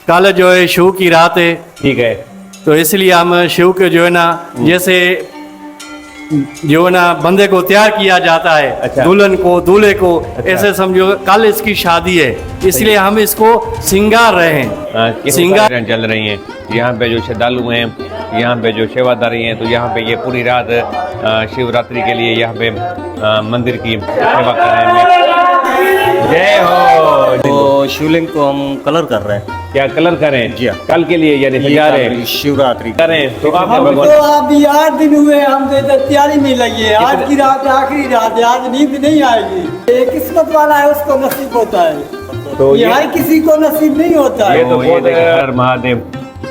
कल जो है शिव की रात है, ठीक है। तो इसलिए हम शिव के जो है ना जैसे जो है ना बंदे को तैयार किया जाता है, अच्छा। दुल्हन को दूल्हे को, अच्छा। ऐसे समझो कल इसकी शादी है, इसलिए हम इसको सिंगार रहे हैं। सिंगार चल रही हैं यहाँ पे जो श्रद्धालु हैं, यहाँ पे जो सेवादारी हैं, तो यहाँ पे ये पूरी रात शिवरात्रि के लिए यहाँ पे मंदिर की सेवा कर रहे हैं। जय हो। तो शिवलिंग को हम कलर कर रहे हैं। क्या कलर करें? जी हाँ। कल के लिए यानी सजा रहे हैं, शिवरात्रि करें तो आप हम तो अभी 8 दिन हुए, हम तो तैयारी में लगे हैं। आज की रात आखिरी रात है, आज नींद नहीं आएगी। ये किस्मत वाला है उसको नसीब होता है, तो ये हर किसी को नसीब नहीं होता ये है। तो बहुत हर महादेव।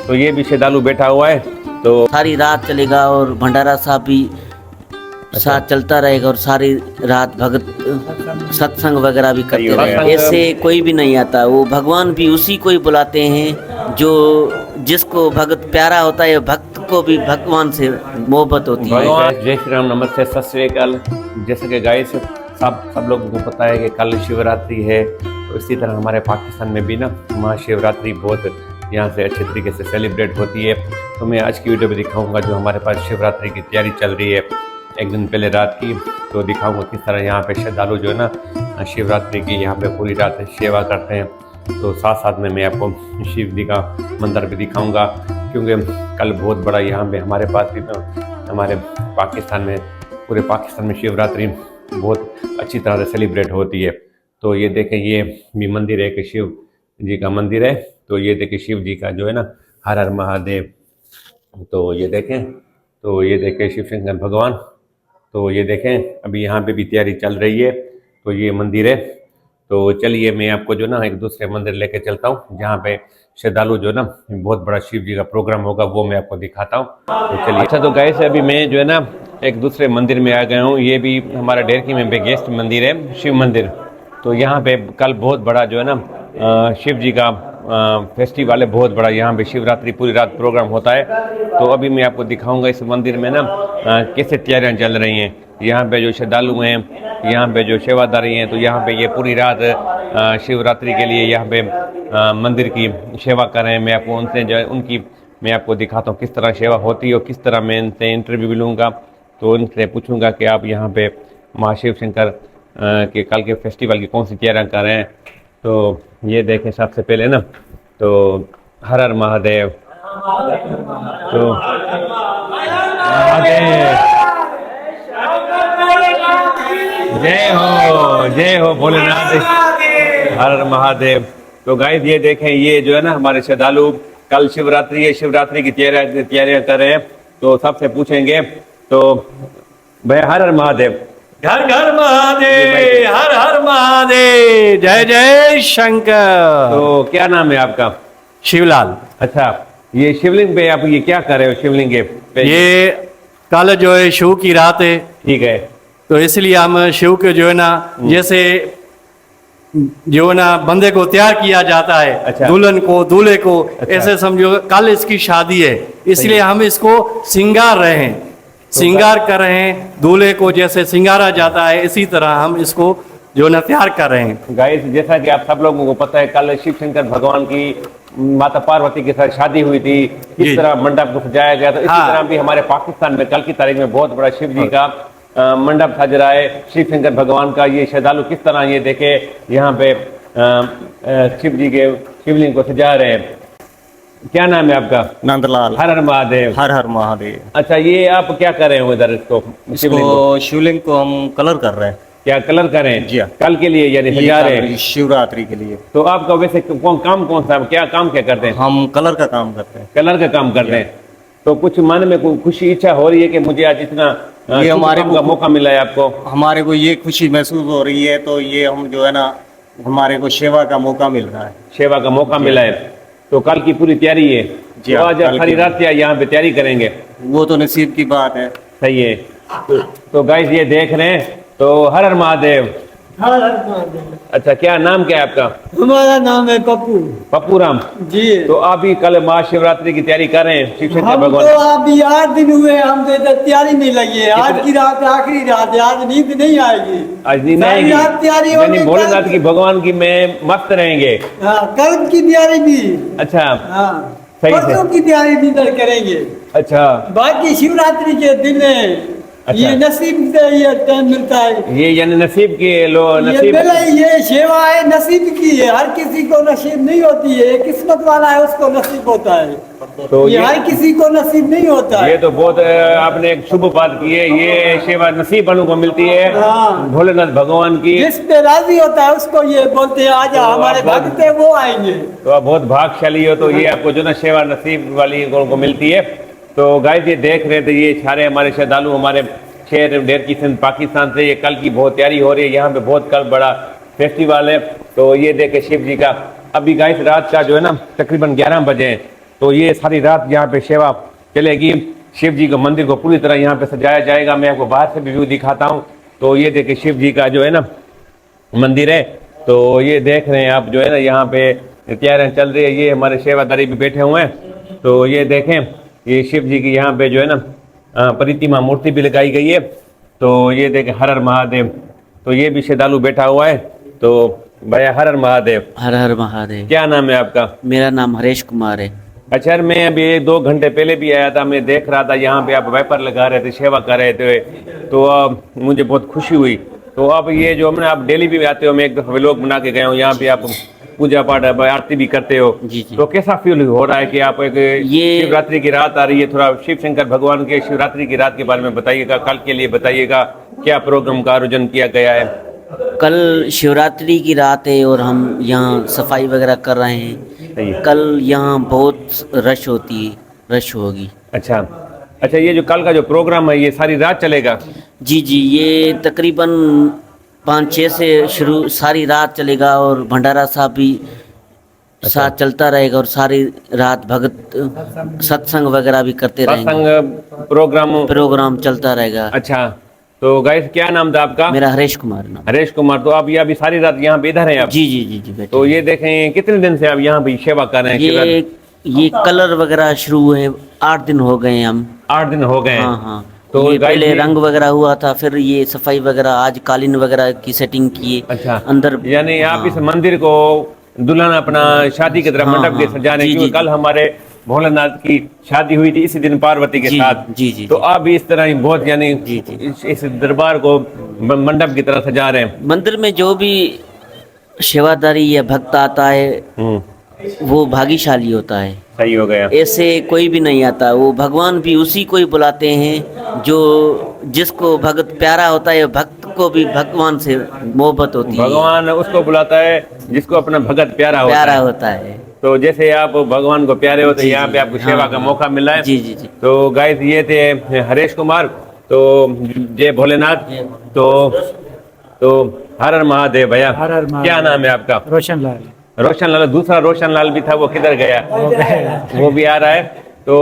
तो ये भी श्रद्धालु बैठा हुआ है, तो सारी रात चलेगा और भंडारा साहब भी साथ चलता रहेगा और सारी रात भगत सत्संग वगैरह भी करते रहेगा। ऐसे कोई भी नहीं आता, वो भगवान भी उसी को ही बुलाते हैं जो जिसको भगत प्यारा होता है। भक्त को भी भगवान से मोहब्बत होती है। जय श्री राम, नमस्ते, सत श्री अकाल। जैसे कि गाइस सब लोगों को पता है कि कल शिवरात्रि है, तो इसी तरह हमारे पाकिस्तान में भी ना महाशिवरात्रि बहुत यहाँ से अच्छे तरीके से सेलिब्रेट होती है। तो मैं आज की वीडियो में दिखाऊंगा जो हमारे पास शिवरात्रि की तैयारी चल रही है एक दिन पहले रात की, तो दिखाऊंगा किस तरह यहाँ पे श्रद्धालु जो है ना शिवरात्रि की यहाँ पे पूरी रात सेवा करते हैं। तो साथ साथ में मैं आपको शिव जी का मंदिर भी दिखाऊंगा, क्योंकि कल बहुत बड़ा यहाँ पे हमारे पास भी हमारे पाकिस्तान में पूरे पाकिस्तान में शिवरात्रि बहुत अच्छी तरह से सेलिब्रेट होती है। तो ये देखें, ये भी मंदिर है कि शिव जी का मंदिर है। तो ये देखें शिव जी का जो है ना हर हर महादेव। तो ये देखें शिव शंकर भगवान। तो ये देखें अभी यहाँ पे भी तैयारी चल रही है। तो ये मंदिर है। तो चलिए मैं आपको जो ना एक दूसरे मंदिर लेके चलता हूँ जहाँ पे श्रद्धालु जो ना बहुत बड़ा शिव जी का प्रोग्राम होगा, वो मैं आपको दिखाता हूँ। तो चलिए। अच्छा, तो गाइस अभी मैं जो है ना एक दूसरे मंदिर में आ गया हूँ। ये भी हमारा डेरकी में बेगेस्ट मंदिर है, शिव मंदिर। तो यहाँ पे कल बहुत बड़ा जो है ना शिव जी का फेस्टिवल है, बहुत बड़ा यहाँ पे शिवरात्रि पूरी रात प्रोग्राम होता है। तो अभी मैं आपको दिखाऊंगा इस मंदिर में ना कैसे तैयारियां चल रही हैं। यहाँ पे जो श्रद्धालु हैं, यहाँ पे जो सेवादारी हैं, तो यहाँ पे ये पूरी रात शिवरात्रि के लिए यहाँ पे मंदिर की सेवा कर रहे हैं। मैं आपको उनसे जो है उनकी मैं आपको दिखाता हूँ किस तरह सेवा होती है और किस तरह मैं इनसे इंटरव्यू भी लूँगा। तो उनसे पूछूँगा कि आप यहाँ पे महाशिव शंकर के कल के फेस्टिवल की कौन सी तैयारियाँ कर रहे हैं। तो ये देखें सबसे पहले ना, तो हर हर महादेव। तो जय हो भोलेनाथ, हर हर महादेव। तो गाइस ये देखें, ये जो है ना हमारे श्रद्धालु कल शिवरात्रि है, शिवरात्रि की तैयारियां कर रहे हैं। तो सबसे पूछेंगे, तो भैया हर हर महादेव। घर घर महादेव, हर हर महादेव, जय जय शंकर। तो क्या नाम है आपका? शिवलाल। अच्छा, ये शिवलिंग पे आप ये क्या कर रहे हो? शिवलिंग पे ये कल जो है शिव की रात है, ठीक है। तो इसलिए हम शिव के जो है ना जैसे जो है ना बंदे को तैयार किया जाता है, अच्छा। दुल्हन को दूल्हे को, अच्छा। ऐसे समझो कल इसकी शादी है, इसलिए हम इसको सिंगार रहे हैं, सिंगार कर रहे हैं। दूल्हे को जैसे सिंगारा जाता है, इसी तरह हम इसको जो न तैयार कर रहे हैं। गाइस जैसा कि आप सब लोगों को पता है, कल शिव शंकर भगवान की माता पार्वती के साथ शादी हुई थी, किस तरह मंडप को सजाया गया। तो इसी तरह भी हमारे पाकिस्तान में कल की तारीख में बहुत बड़ा शिव जी का मंडप सज रहा है, शिव शंकर भगवान का। ये श्रद्धालु किस तरह ये देखे यहाँ पे शिव जी के शिवलिंग को सजा रहे हैं। क्या नाम है आपका? नंदलाल। हर हर महादेव। हर हर महादेव। अच्छा, ये आप क्या कर रहे हो इधर? इसको शिवलिंग को हम कलर कर रहे हैं। क्या कलर करें? जी हाँ। कल के लिए यानी सजा रहे हैं, शिवरात्रि के लिए। तो आपका वैसे काम कौन सा, क्या काम क्या करते हैं? हम कलर का काम करते हैं। कलर का काम करते हैं। तो कुछ मन में कोई खुशी इच्छा हो रही है कि मुझे आज इतना ये हमारे का मौका मिला है आपको? हमारे को ये खुशी महसूस हो रही है, तो ये हम जो है ना हमारे को सेवा का मौका मिल रहा है। सेवा का मौका मिला है, तो कल की पूरी तैयारी है। जी तो हाँ, आज सारी रात क्या यहाँ पे तैयारी करेंगे? वो तो नसीब की बात है। सही है। तो गाइस ये देख रहे हैं, तो हर हर महादेव। हर हर महादेव। अच्छा, क्या नाम क्या है आपका? हमारा नाम है पप्पू पप्पू राम। जी। तो आप ही कल महाशिवरात्रि की तैयारी कर रहे हैं शिव शंकर हम तो भगवान? अभी 8 दिन हुए, हम तो इधर तैयारी में लगे हैं। आज की रात आखिरी रात है, आज नींद नहीं आएगी। आज नींद सारी आएगी? रात तैयारी यानी होगी, भोलेनाथ कल- की भगवान की में मस्त रहेंगे। हाँ, कल की तैयारी भी। अच्छा। हाँ, सही से। परसों की तैयारी भी इधर करेंगे। अच्छा, बाकी शिवरात्रि के दिन अच्छा। ये नसीब से ये टाइम मिलता है। ये यानी नसीब की लो ये नसीब। मेला, ये सेवा है, नसीब की है। हर किसी को नसीब नहीं होती है, किस्मत वाला है उसको नसीब होता है। तो ये हर किसी को नसीब नहीं होता ये है। तो बहुत आपने एक शुभ बात की है। ये सेवा नसीब वालों को मिलती है, हाँ। भोलेनाथ भगवान की। जिस पे राजी होता है उसको ये बोलते हैं आजा, तो हमारे आप बहुत- भक्त है वो आएंगे। तो आप बहुत भाग्यशाली हो। तो ये आपको जो ना सेवा नसीब वाली को मिलती है। तो गाइस ये देख रहे थे, ये सारे हमारे श्रद्धालु हमारे शहर डेर की सिंध पाकिस्तान से ये कल की बहुत तैयारी हो रही है। यहाँ पे बहुत कल बड़ा फेस्टिवल है। तो ये देखे शिव जी का अभी गाइस रात का जो है ना तकरीबन 11 बजे है। तो ये सारी रात यहाँ पे सेवा चलेगी। शिव जी के मंदिर को पूरी तरह यहाँ पे सजाया जाएगा। मैं आपको बाहर से भी व्यू दिखाता हूँ। तो ये देखे शिव जी का जो है ना मंदिर है। तो ये देख रहे हैं आप जो है ना यहाँ पे तैयारियां चल रही है। ये हमारे सेवादारी भी बैठे हुए हैं। तो ये देखें, ये शिव जी की यहाँ पे जो है ना प्रतिमा मूर्ति भी लगाई गई है। तो ये देखें, हर हर महादेव। तो ये भी श्रद्धालु बैठा हुआ है। तो भैया हर हर महादेव। हर हर महादेव। क्या नाम है आपका? मेरा नाम हरेश कुमार है। अच्छा, मैं अभी 2 घंटे पहले भी आया था। मैं देख रहा था यहाँ पे आप वेपर लगा रहे थे, सेवा कर रहे थे। तो मुझे बहुत खुशी हुई। तो अब ये जो हमने आप डेली भी आते हो, मैं एक दफा व्लॉग बना के गया हूँ, यहाँ पे आप पूजा पाठ आरती भी करते हो। जी जी। तो कैसा फील हो रहा है कि आप एक ये- शिवरात्रि की रात आ रही है? थोड़ा शिव शंकर भगवान के शिवरात्रि की रात के बारे में बताइएगा। कल के लिए बताइएगा क्या प्रोग्राम का आयोजन किया गया है? कल शिवरात्रि की रात है और हम यहाँ सफाई वगैरह कर रहे हैं। सही है। कल यहाँ बहुत रश होती है, रश होगी। अच्छा अच्छा, ये जो कल का जो प्रोग्राम है ये सारी रात चलेगा? जी जी, ये तकरीबन 5-6 से शुरू सारी रात चलेगा और भंडारा साहब भी साथ चलता रहेगा और सारी रात भगत सत्संग वगैरह भी करते रहेंगे। सत्संग प्रोग्राम चलता रहेगा। अच्छा, तो गाइस क्या नाम था आपका? मेरा हरेश कुमार नाम। हरेश कुमार। तो आप ये अभी सारी रात यहाँ पे इधर हैं आप? जी जी जी जी बेटे। तो ये देखें, कितने दिन से आप यहाँ पे सेवा कर रहे हैं? ये कलर वगैरह शुरू हुए 8 दिन हो गए हम। 8 दिन हो गए हैं। हाँ हाँ। तो ये गाइस पहले ये- रंग वगैरह हुआ था, फिर ये सफाई वगैरह, आज कालीन वगैरह की सेटिंग किए। अच्छा, अंदर यानी आप हाँ। इस मंदिर को दुल्हन अपना शादी की तरह हाँ, मंडप के हाँ। सजा रहे हैं, जी, क्योंकि जी, कल हमारे भोलेनाथ की शादी हुई थी इसी दिन पार्वती के जी, साथ। जी, जी, तो आप भी इस तरह ही बहुत यानी जी, जी। इस दरबार को मंडप की तरह सजा रहे हैं। मंदिर में जो भी सेवादारी या भक्त आता है वो भाग्यशाली होता है। सही हो गया। ऐसे कोई भी नहीं आता। वो भगवान भी उसी को ही बुलाते हैं जो जिसको भगत प्यारा होता है। भक्त को भी भगवान से मोहब्बत होती है। भगवान उसको बुलाता है जिसको अपना भगत प्यारा होता प्यारा है। होता है। तो जैसे आप भगवान को प्यारे होते हैं, जी, यहाँ जी, पे आपको हाँ, सेवा का हाँ। मौका मिला है। जी जी जी। तो गाइस ये थे हरेश कुमार। तो जय भोलेनाथ। तो हर हर महादेव भैया। हर हर महादेव। क्या नाम है आपका? रोशन लाल। रोशन लाल। दूसरा रोशन लाल भी था, वो किधर गया? वो भी आ रहा है। तो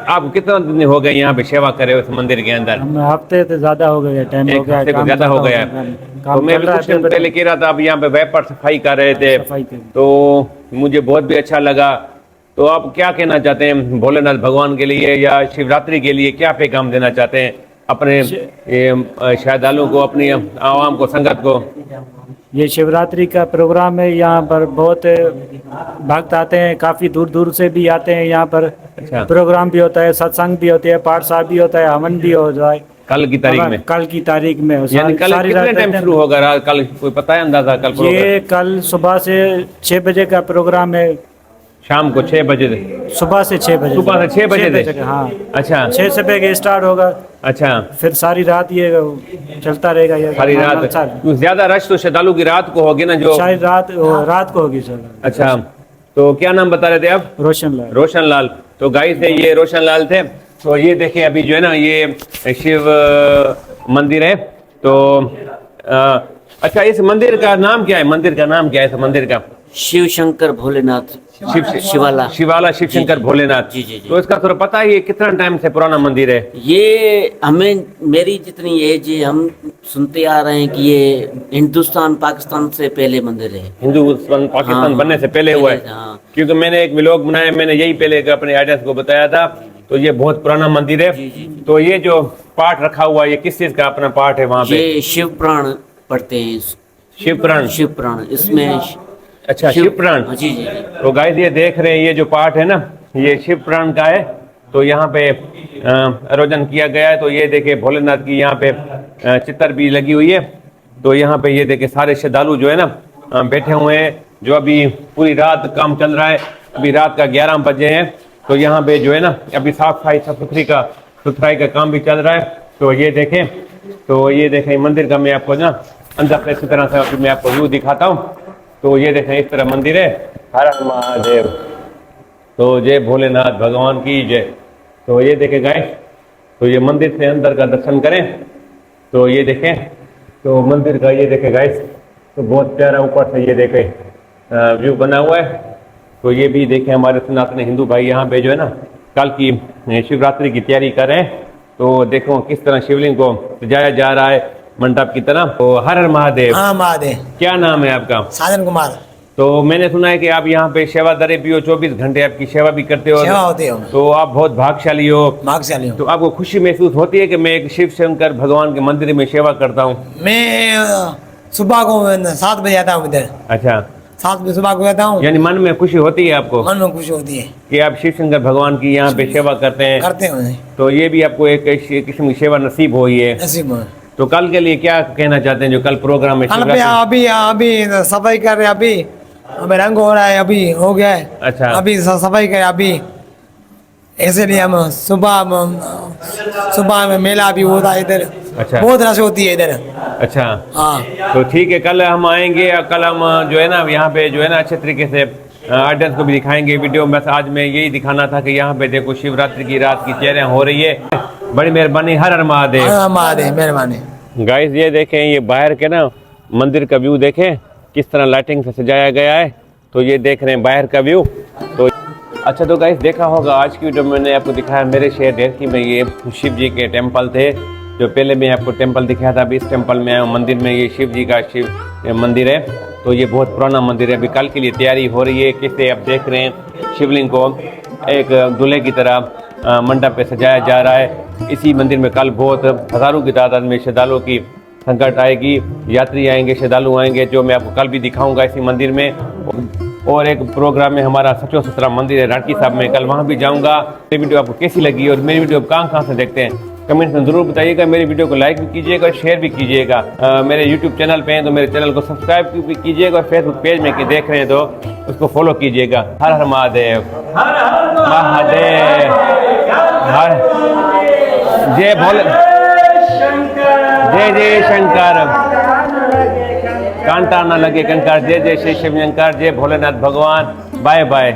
आप कितना दिन हो गए यहाँ पे सेवा करे उस मंदिर के अंदर? हम हफ्ते से ज्यादा हो गए, टाइम हो एक गया, हफ्ते को काम ज्यादा हो चलता गया। होगा, तो काम मैं चल भी रहा कुछ है, दिन पहले कह रहा था, आप यहाँ पे वेपर सफाई कर रहे थे। सफाई कर। तो मुझे बहुत भी अच्छा लगा। तो आप क्या कहना चाहते हैं भोलेनाथ भगवान के लिए या शिवरात्रि के लिए? क्या पैगाम देना चाहते हैं अपने श्रद्धालुओं को, अपनी आवाम को, संगत को? ये शिवरात्रि का प्रोग्राम है। यहाँ पर बहुत भक्त आते हैं, काफी दूर दूर से भी आते हैं। यहाँ पर अच्छा। प्रोग्राम भी होता है, सत्संग भी होते हैं, पाठ साहब भी होता है, हवन भी होता है कल की तारीख में? कल की तारीख में। यानी कल सारी कितने रात टाइम रहते शुरू हैं। होगा? कल कोई पता है अंदाजा? कल प्रोग्राम ये कल सुबह से 6 बजे का प्रोग्राम है। शाम को 6 बजे? सुबह से 6 बजे। सुबह से 6 बजे तक, हाँ। अच्छा 6 से बजे स्टार्ट होगा, अच्छा। फिर सारी रात ये चलता रहेगा। ये सारी रात? ज्यादा रश तो श्रद्धालु की रात को होगी ना? जो शायद रात को होगी सर। अच्छा। तो क्या नाम बता रहे थे आप? रोशन लाल। रोशन लाल। तो गाइस थे ये रोशन लाल थे। तो ये देखें अभी जो है ना ये शिव मंदिर है। तो अच्छा, इस मंदिर का नाम क्या है? मंदिर का नाम क्या है इस मंदिर का? शिव शंकर भोलेनाथ शिवाला शिवाला शिव शंकर भोलेनाथ। जी, जी, जी। तो इसका थोड़ा पता है ये कितना टाइम से पुराना मंदिर है? ये हमें, मेरी जितनी एज है, हम सुनते आ रहे हैं कि ये हिंदुस्तान पाकिस्तान से पहले मंदिर है। हिंदुस्तान पाकिस्तान हाँ, बनने से पहले हुआ है। हाँ। क्योंकि मैंने एक व्लॉग बनाया, मैंने यही पहले अपने ऑडियंस को बताया था। तो ये बहुत पुराना मंदिर है। जी, जी। तो ये जो पाठ रखा हुआ है, ये किस चीज का अपना पाठ है वहाँ पे? ये शिव प्राण पढ़ते हैं। शिव प्राण। शिव प्राण इसमें अच्छा, शिव प्राण। हाँ, जी जी जी। तो गाइस ये देख रहे हैं, ये जो पाठ है ना, ये शिव प्राण का है। तो यहाँ पे आयोजन किया गया है। तो ये देखे भोलेनाथ की यहाँ पे चित्र भी लगी हुई है। तो यहाँ पे ये देखे सारे श्रद्धालु जो है ना बैठे हुए हैं, जो अभी पूरी रात काम चल रहा है। अभी रात का 11 बजे हैं। तो यहाँ पे जो है ना अभी साफ सुथराई का काम भी चल रहा है। तो ये देखें मंदिर का मैं आपको ना अंदर से इसी तरह से अभी मैं आपको व्यू दिखाता हूँ। तो ये देखें इस तरह मंदिर है। हर हर महादेव। तो जय भोलेनाथ भगवान की जय। तो ये देखें गाइस, तो ये मंदिर से अंदर का दर्शन करें। तो ये देखें, तो मंदिर का ये देखें गाइस, तो बहुत प्यारा ऊपर से ये देखें व्यू बना हुआ है। तो ये भी देखें हमारे सनातन हिंदू भाई यहाँ पे जो है ना कल की शिवरात्रि की तैयारी कर रहे हैं। तो देखो किस तरह शिवलिंग को सजाया जा रहा है मंडप की तरह। तो हर हर महादेव। हाँ महादेव। क्या नाम है आपका? साजन कुमार। तो मैंने सुना है कि आप यहाँ पे सेवादारी भी हो, 24 घंटे आपकी सेवा भी करते हो। सेवा होती हो। तो आप बहुत भाग्यशाली हो। भाग्यशाली हो। तो आपको खुशी महसूस होती है कि मैं एक शिव शंकर भगवान के मंदिर में सेवा करता हूँ? मैं सुबह को 7 बजे आता हूँ इधर। अच्छा, 7 बजे सुबह को आता हूँ। यानी मन में खुशी होती है आपको? मन में खुशी होती है कि आप शिव शंकर भगवान की यहाँ पे सेवा करते हैं। तो ये भी आपको एक किस्म की सेवा नसीब हुई है। नसीब है। तो कल के लिए क्या कहना चाहते हैं जो कल प्रोग्राम है? कल पे अभी सफाई कर रहे हैं। अभी रंग हो रहा है, अभी हो गया है। अच्छा। अभी सफाई कर अभी, इसलिए हम सुबह में मेला भी होता है इधर। अच्छा। बहुत रश होती है इधर। अच्छा, हाँ। तो ठीक है, कल हम आएंगे और कल हम जो है ना यहाँ पे जो है ना अच्छे तरीके से ऑडियंस को भी दिखाएंगे वीडियो में। आज मैं यही दिखाना था कि यहाँ पे देखो शिवरात्रि की रात की तैयारियां हो रही है। बड़ी मेहरबानी। हर हर महादेव। हाँ, महादेव मेहरबानी। गाइस ये देखें, ये बाहर के ना मंदिर का व्यू देखें किस तरह लाइटिंग से सजाया गया है। तो ये देख रहे हैं बाहर का व्यू। तो अच्छा, तो गाइस देखा होगा आज की वीडियो में मैंने आपको दिखाया मेरे शहर डेरकी में ये शिव जी के टेम्पल थे। जो पहले मैं आपको टेम्पल दिखाया था, अभी इस टेम्पल में मंदिर में ये शिव जी का मंदिर है। तो ये बहुत पुराना मंदिर है। अभी कल के लिए तैयारी हो रही है। कैसे आप देख रहे हैं शिवलिंग को एक दूल्हे की तरह मंडप पे सजाया जा रहा है। इसी मंदिर में कल बहुत हज़ारों की तादाद में श्रद्धालुओं की संकट आएगी, यात्री आएंगे, श्रद्धालु आएंगे, जो मैं आपको कल भी दिखाऊंगा इसी मंदिर में। और एक प्रोग्राम में हमारा सचो सतरा मंदिर है राटकी साहब में, कल वहाँ भी जाऊँगा। मेरी वीडियो आपको कैसी लगी और मेरी वीडियो कहाँ से देखते हैं कमेंट में ज़रूर बताइएगा। मेरी वीडियो को लाइक भी कीजिएगा, शेयर भी कीजिएगा। मेरे यूट्यूब चैनल पे हैं तो मेरे चैनल को सब्सक्राइब भी कीजिएगा। और फेसबुक पेज में देख रहे हैं तो उसको फॉलो कीजिएगा। हर हर महादेव। महादेव। हर जय भोले, जय जय शंकर। कांटा न लगे कंकर। जय जय श्री शिव शंकर। जय भोलेनाथ भगवान। Bye bye.